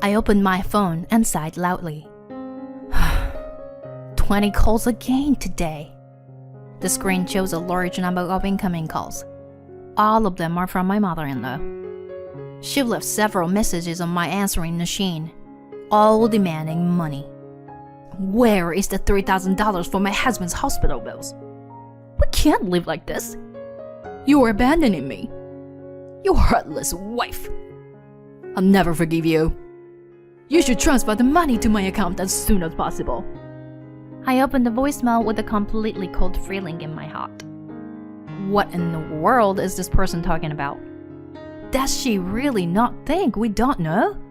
I opened my phone and sighed loudly. 20 calls again today. The screen shows a large number of incoming calls. All of them are from my mother-in-law. She left several messages on my answering machine, all demanding money. Where is the $3,000 for my husband's hospital bills? We can't live like this. You're abandoning me. You heartless wife. I'll never forgive you. You should transfer the money to my account as soon as possible. I opened the voicemail with a completely cold feeling in my heart. What in the world is this person talking about? Does she really not think we don't know?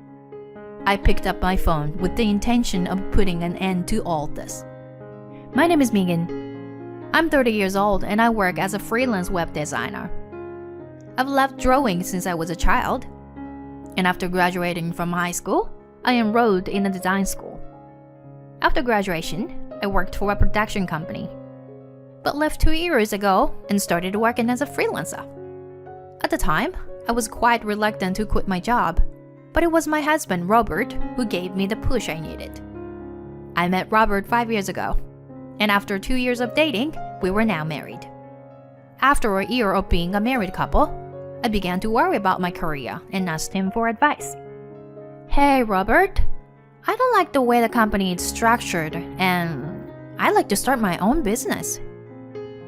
I picked up my phone with the intention of putting an end to all this. My name is Megan. I'm 30 years old and I work as a freelance web designer. I've loved drawing since I was a child. And after graduating from high school, I enrolled in a design school. After graduation, I worked for a production company, but left 2 years ago and started working as a freelancer. At the time, I was quite reluctant to quit my job, but it was my husband, Robert, who gave me the push I needed. I met Robert 5 years ago, and after 2 years of dating, we were now married. After a year of being a married couple, I began to worry about my career and asked him for advice. Hey, Robert, I don't like the way the company is structured, and I'd like to start my own business.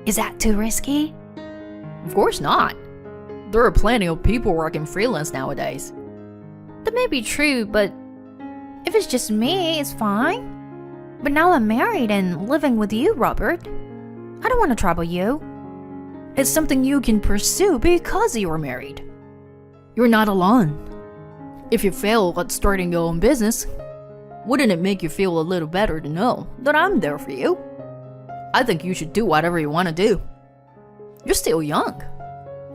Is that too risky? Of course not. There are plenty of people working freelance nowadays. That may be true, but if it's just me, it's fine. But now I'm married and living with you, Robert. I don't want to trouble you. It's something you can pursue because you're married. You're not alone. If you fail at starting your own business, wouldn't it make you feel a little better to know that I'm there for you? I think you should do whatever you want to do. You're still young.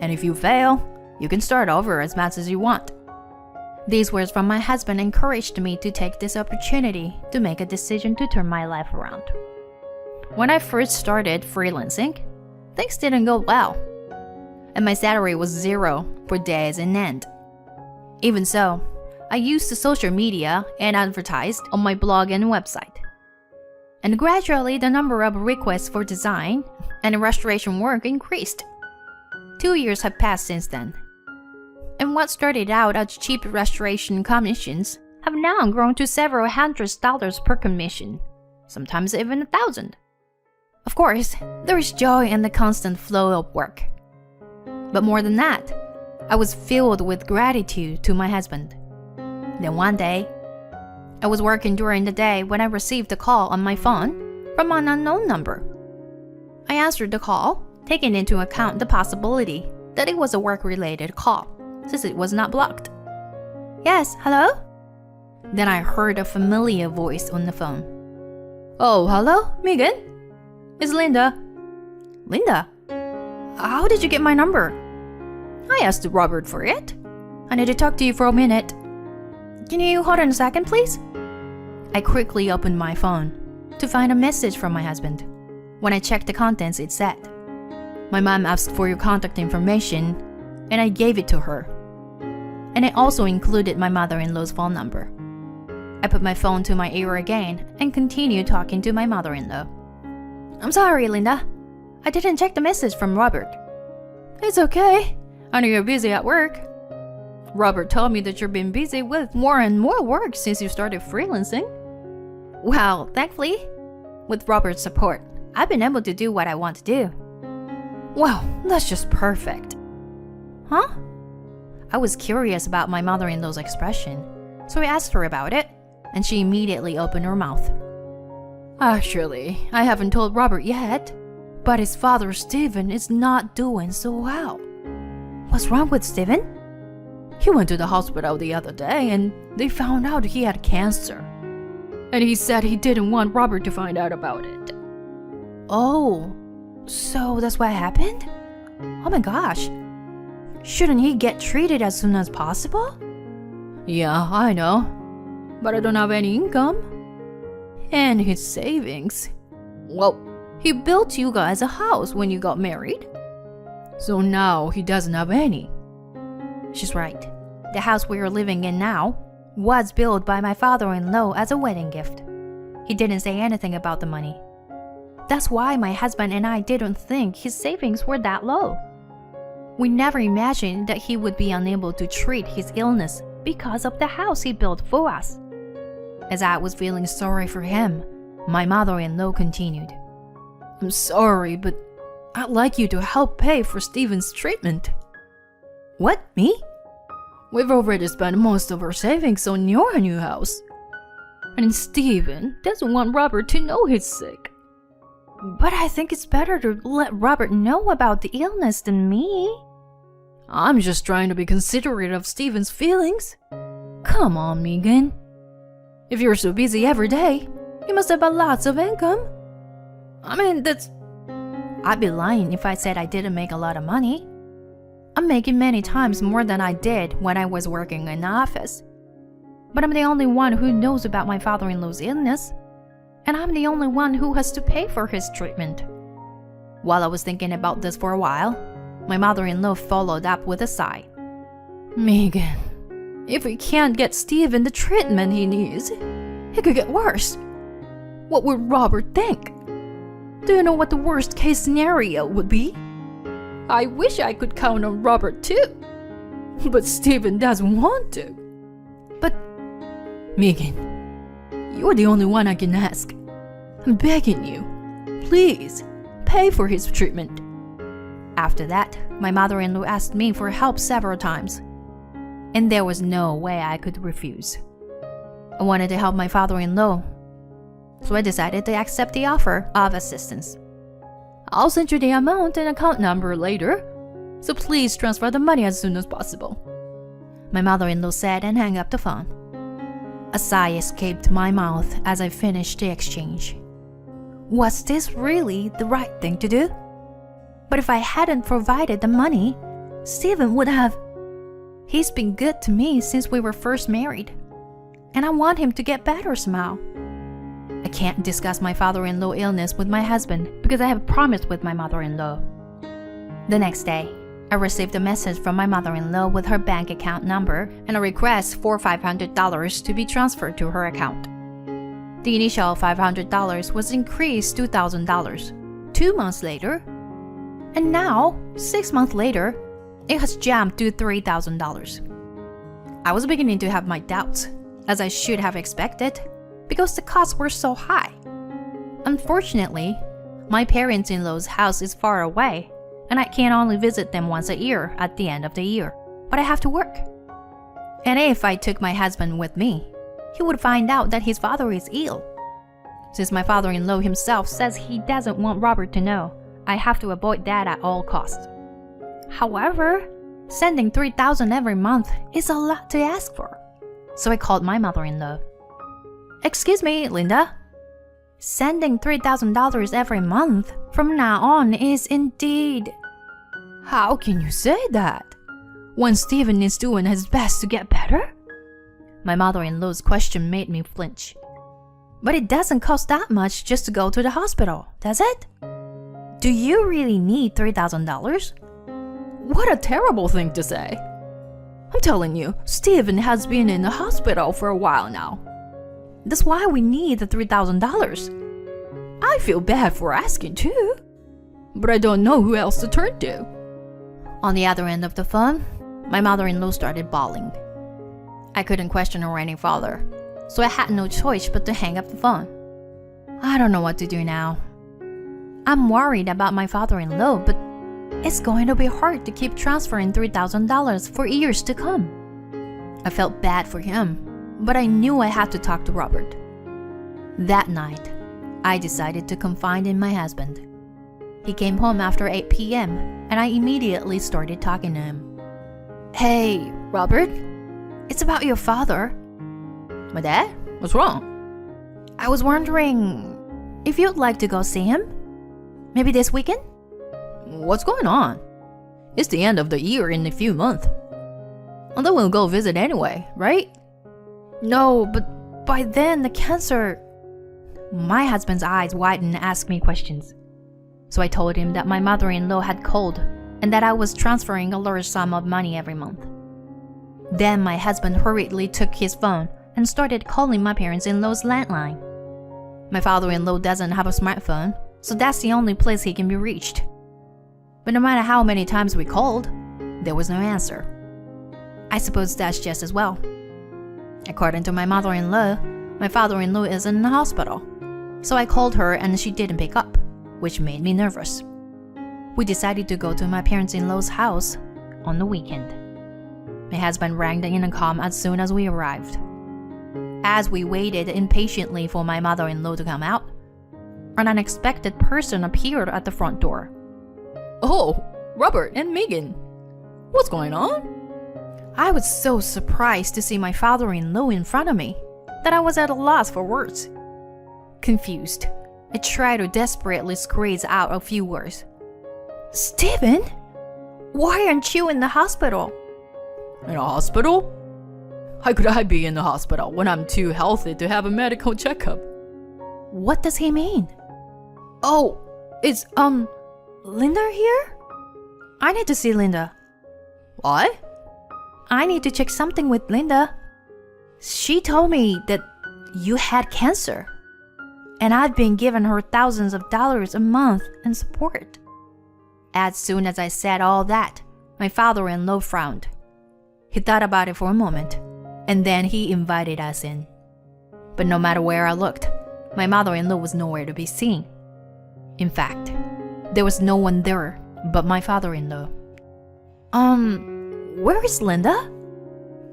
And if you fail, you can start over as much as you want. These words from my husband encouraged me to take this opportunity to make a decision to turn my life around. When I first started freelancing, things didn't go well, and my salary was zero for days on end. Even so, I used the social media and advertised on my blog and website. And gradually the number of requests for design and restoration work increased. 2 years have passed since then. And what started out as cheap restoration commissions have now grown to several $100s per commission, sometimes even $1,000. Of course, there is joy in the constant flow of work. But more than that, I was filled with gratitude to my husband. Then one day, I was working during the day when I received a call on my phone from an unknown number. I answered the call, taking into account the possibility that it was a work-related call, since it was not blocked. Yes, hello? Then I heard a familiar voice on the phone. Oh, hello, Megan? It's Linda. Linda? How did you get my number? I asked Robert for it. I need to talk to you for a minute. Can you hold on a second, please? I quickly opened my phone to find a message from my husband. When I checked the contents, it said, My mom asked for your contact information, and I gave it to her. And it also included my mother-in-law's phone number. I put my phone to my ear again and continued talking to my mother-in-law. I'm sorry, Linda. I didn't check the message from Robert. It's okay. I know you're busy at work. Robert told me that you've been busy with more and more work since you started freelancing. Well, thankfully, with Robert's support, I've been able to do what I want to do. Wow, that's just perfect. Huh? I was curious about my mother-in-law's expression, so I asked her about it, and she immediately opened her mouth. Actually, I haven't told Robert yet, but his father, Stephen, is not doing so well. What's wrong with Stephen? He went to the hospital the other day and they found out he had cancer. And he said he didn't want Robert to find out about it. Oh, so that's what happened? Oh my gosh. Shouldn't he get treated as soon as possible? Yeah, I know. But I don't have any income. And his savings. Well, he built you guys a house when you got married. So now he doesn't have any. She's right. The house we are living in now was billed by my father-in-law as a wedding gift. He didn't say anything about the money. That's why my husband and I didn't think his savings were that low. We never imagined that he would be unable to treat his illness because of the house he built for us. As I was feeling sorry for him, my mother-in-law continued. I'm sorry, but I'd like you to help pay for Stephen's treatment. What, me? We've already spent most of our savings on your new house. And Stephen doesn't want Robert to know he's sick. But I think it's better to let Robert know about the illness than me. I'm just trying to be considerate of Stephen's feelings. Come on, Megan. If you're so busy every day, you must have lots of income. I mean, I'd be lying if I said I didn't make a lot of money. I'm making many times more than I did when I was working in the office. But I'm the only one who knows about my father-in-law's illness. And I'm the only one who has to pay for his treatment. While I was thinking about this for a while, my mother-in-law followed up with a sigh. Megan, if we can't get Stephen the treatment he needs, it could get worse. What would Robert think? Do you know what the worst case scenario would be? I wish I could count on Robert too. But Stephen doesn't want to. But, Megan, you're the only one I can ask. I'm begging you. Please, pay for his treatment. After that, my mother-in-law asked me for help several times. And there was no way I could refuse. I wanted to help my father-in-law. So I decided to accept the offer of assistance. I'll send you the amount and account number later. So please transfer the money as soon as possible. My mother-in-law said and hung up the phone. A sigh escaped my mouth as I finished the exchange. Was this really the right thing to do? But if I hadn't provided the money, Stephen would have. He's been good to me since we were first married, and I want him to get better somehow. I can't discuss my father-in-law illness with my husband because I have promised with my mother-in-law. The next day, I received a message from my mother-in-law with her bank account number and a request for $500 to be transferred to her account. The initial $500 was increased to $1,000 2 months later, and now, 6 months later, it has jumped to $3,000. I was beginning to have my doubts, as I should have expected, because the costs were so high. Unfortunately, my parents-in-law's house is far away, and I can only visit them once a year at the end of the year, but I have to work. And if I took my husband with me, he would find out that his father is ill. Since my father-in-law himself says he doesn't want Robert to know, I have to avoid that at all costs. However, sending $3,000 every month is a lot to ask for. So I called my mother-in-law. Excuse me, Linda. Sending $3,000 every month from now on is indeed. How can you say that? When Stephen is doing his best to get better? My mother-in-law's question made me flinch. But it doesn't cost that much just to go to the hospital, does it? Do you really need $3,000? What a terrible thing to say. I'm telling you, Stephen has been in the hospital for a while now. That's why we need the $3,000. I feel bad for asking too, but I don't know who else to turn to. On the other end of the phone, my mother-in-law started bawling. I couldn't question her any further, so I had no choice but to hang up the phone. I don't know what to do now. I'm worried about my father-in-law, but it's going to be hard to keep transferring $3,000 for years to come. I felt bad for him, but I knew I had to talk to Robert. That night, I decided to confide in my husband. He came home after 8 p.m., and I immediately started talking to him. Hey, Robert, it's about your father. My dad? What's wrong? I was wondering if you'd like to go see him? Maybe this weekend? What's going on? It's the end of the year in a few months. And then we'll go visit anyway, right? No, but by then the cancer... My husband's eyes widened and asked me questions. So I told him that my mother-in-law had called and that I was transferring a large sum of money every month. Then my husband hurriedly took his phone and started calling my parents-in-law's landline. My father-in-law doesn't have a smartphone, so that's the only place he can be reached. But no matter how many times we called, there was no answer. I suppose that's just as well. According to my mother-in-law, my father-in-law is in the hospital. So I called her and she didn't pick up, which made me nervous. We decided to go to my parents-in-law's house on the weekend. My husband rang the intercom as soon as we arrived. As we waited impatiently for my mother-in-law to come out, an unexpected person appeared at the front door. Oh, Robert and Megan. What's going on? I was so surprised to see my father-in-law in front of me that I was at a loss for words. Confused, I tried to desperately squeeze out a few words. Stephen? Why aren't you in the hospital? In a hospital? How could I be in the hospital when I'm too healthy to have a medical checkup? What does he mean? Oh, is, Linda here? I need to see Linda. What? I need to check something with Linda. She told me that you had cancer, and I've been giving her thousands of dollars a month in support. As soon as I said all that, my father-in-law frowned. He thought about it for a moment, and then he invited us in. But no matter where I looked, my mother-in-law was nowhere to be seen. In fact, there was no one there but my father-in-law. Where is Linda?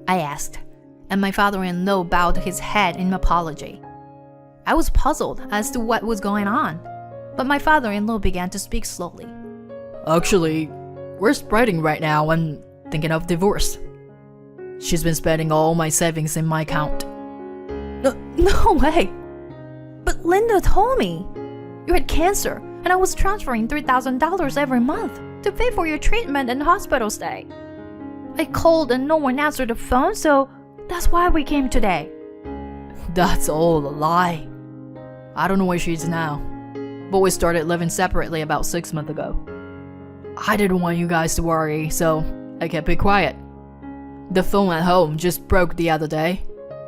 I asked, and my father-in-law bowed his head in apology. I was puzzled as to what was going on, but my father-in-law began to speak slowly. Actually, we're spreading right now and thinking of divorce. She's been spending all my savings in my account. No way! But Linda told me you had cancer, and I was transferring $3,000 every month to pay for your treatment and hospital stay. I called and no one answered the phone, so that's why we came today. That's all a lie. I don't know where she is now, but we started living separately about 6 months ago. I didn't want you guys to worry, so I kept it quiet. The phone at home just broke the other day,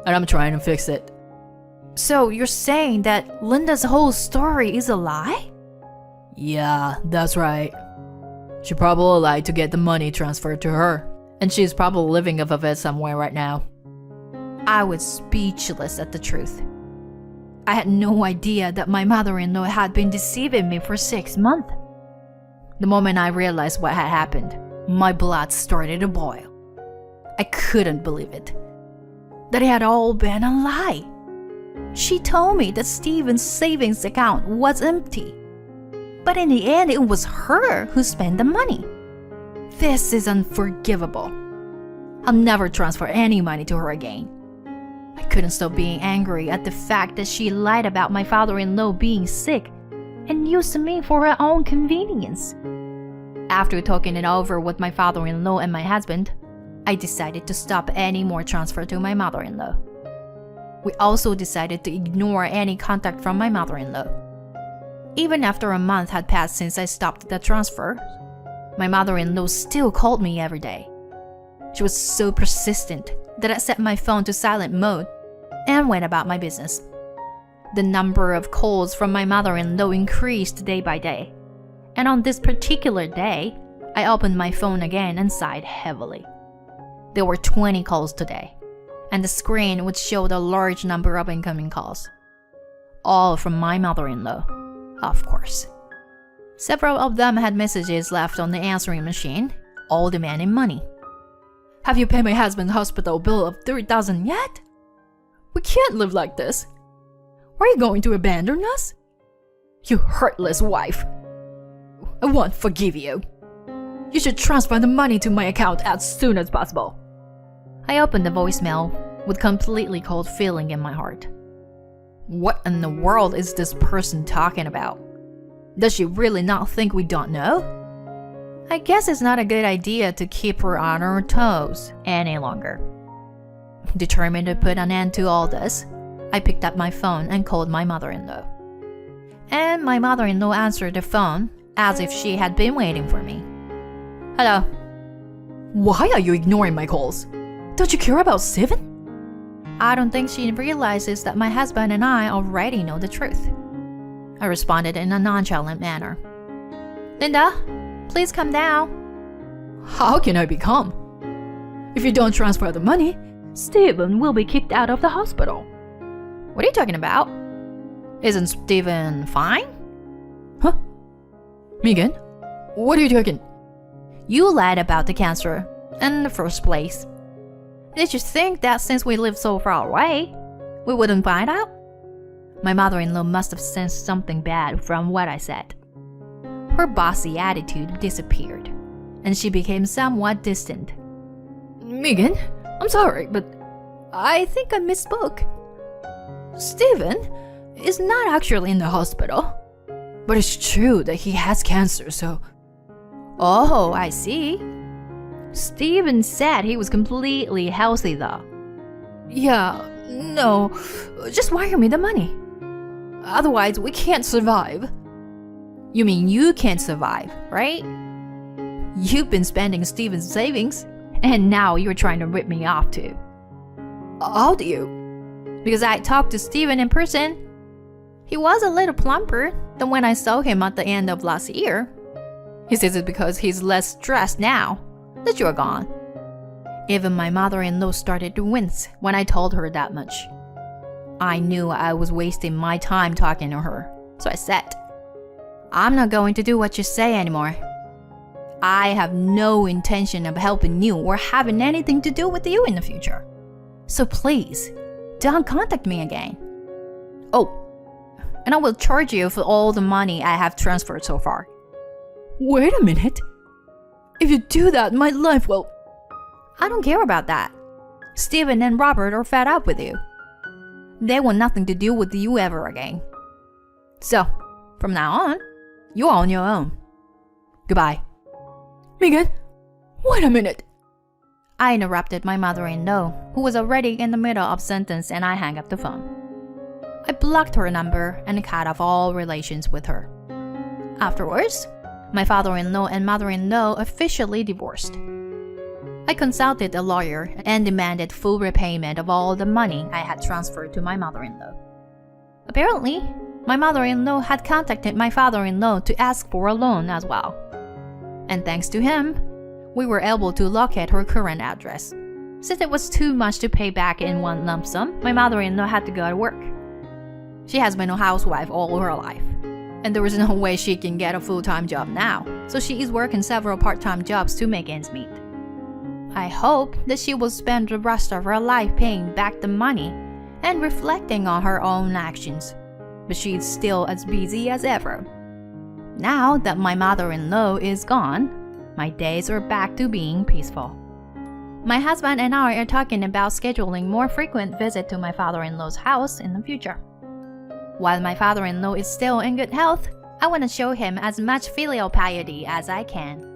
and I'm trying to fix it. So you're saying that Linda's whole story is a lie? Yeah, that's right. She probably lied to get the money transferred to her, and she's probably living off of it somewhere right now. I was speechless at the truth. I had no idea that my mother-in-law had been deceiving me for 6 months. The moment I realized what had happened, my blood started to boil. I couldn't believe it. That it had all been a lie. She told me that Stephen's savings account was empty. But in the end, it was her who spent the money. This is unforgivable. I'll never transfer any money to her again. I couldn't stop being angry at the fact that she lied about my father-in-law being sick and used me for her own convenience. After talking it over with my father-in-law and my husband, I decided to stop any more transfer to my mother-in-law. We also decided to ignore any contact from my mother-in-law. Even after a month had passed since I stopped the transfer, my mother-in-law still called me every day. She was so persistent that I set my phone to silent mode and went about my business. The number of calls from my mother-in-law increased day by day, and on this particular day, I opened my phone again and sighed heavily. There were 20 calls today, and the screen would show a large number of incoming calls. All from my mother-in-law, of course. Several of them had messages left on the answering machine, all demanding money. Have you paid my husband's hospital bill of $3,000 yet? We can't live like this. Are you going to abandon us? You heartless wife. I won't forgive you. You should transfer the money to my account as soon as possible. I opened the voicemail with completely cold feeling in my heart. What in the world is this person talking about? Does she really not think we don't know? I guess it's not a good idea to keep her on her toes any longer. Determined to put an end to all this, I picked up my phone and called my mother-in-law. And my mother-in-law answered the phone as if she had been waiting for me. Hello. Why are you ignoring my calls? Don't you care about Steven? I don't think she realizes that my husband and I already know the truth. I responded in a nonchalant manner. Linda, please come down. How can I be calm? If you don't transfer the money, Steven will be kicked out of the hospital. What are you talking about? Isn't Steven fine? Huh? Megan? What are you talking? You lied about the cancer in the first place. Did you think that since we live so far away, we wouldn't find out? My mother-in-law must have sensed something bad from what I said. Her bossy attitude disappeared, and she became somewhat distant. Megan, I'm sorry, but I think I misspoke. Steven is not actually in the hospital, but it's true that he has cancer, so... Oh, I see. Steven said he was completely healthy though. Yeah, no, just wire me the money. Otherwise, we can't survive. You mean you can't survive, right? You've been spending Steven's savings, and now you're trying to rip me off too. How do you? Because I talked to Steven in person. He was a little plumper than when I saw him at the end of last year. He says it's because he's less stressed now that you're gone. Even my mother-in-law started to wince when I told her that much. I knew I was wasting my time talking to her, so I said, I'm not going to do what you say anymore. I have no intention of helping you or having anything to do with you in the future. So please, don't contact me again. Oh, and I will charge you for all the money I have transferred so far. Wait a minute. If you do that, my life will... I don't care about that. Steven and Robert are fed up with you. They want nothing to do with you ever again. So, from now on, you're on your own. Goodbye. Megan, wait a minute. I interrupted my mother-in-law, who was already in the middle of a sentence, and I hung up the phone. I blocked her number and cut off all relations with her. Afterwards, my father-in-law and mother-in-law officially divorced. I consulted a lawyer and demanded full repayment of all the money I had transferred to my mother-in-law. Apparently, my mother-in-law had contacted my father-in-law to ask for a loan as well. And thanks to him, we were able to locate her current address. Since it was too much to pay back in one lump sum, my mother-in-law had to go to work. She has been a housewife all her life, and there is no way she can get a full-time job now, so she is working several part-time jobs to make ends meet. I hope that she will spend the rest of her life paying back the money and reflecting on her own actions, but she is still as busy as ever. Now that my mother-in-law is gone, my days are back to being peaceful. My husband and I are talking about scheduling more frequent visits to my father-in-law's house in the future. While my father-in-law is still in good health, I want to show him as much filial piety as I can.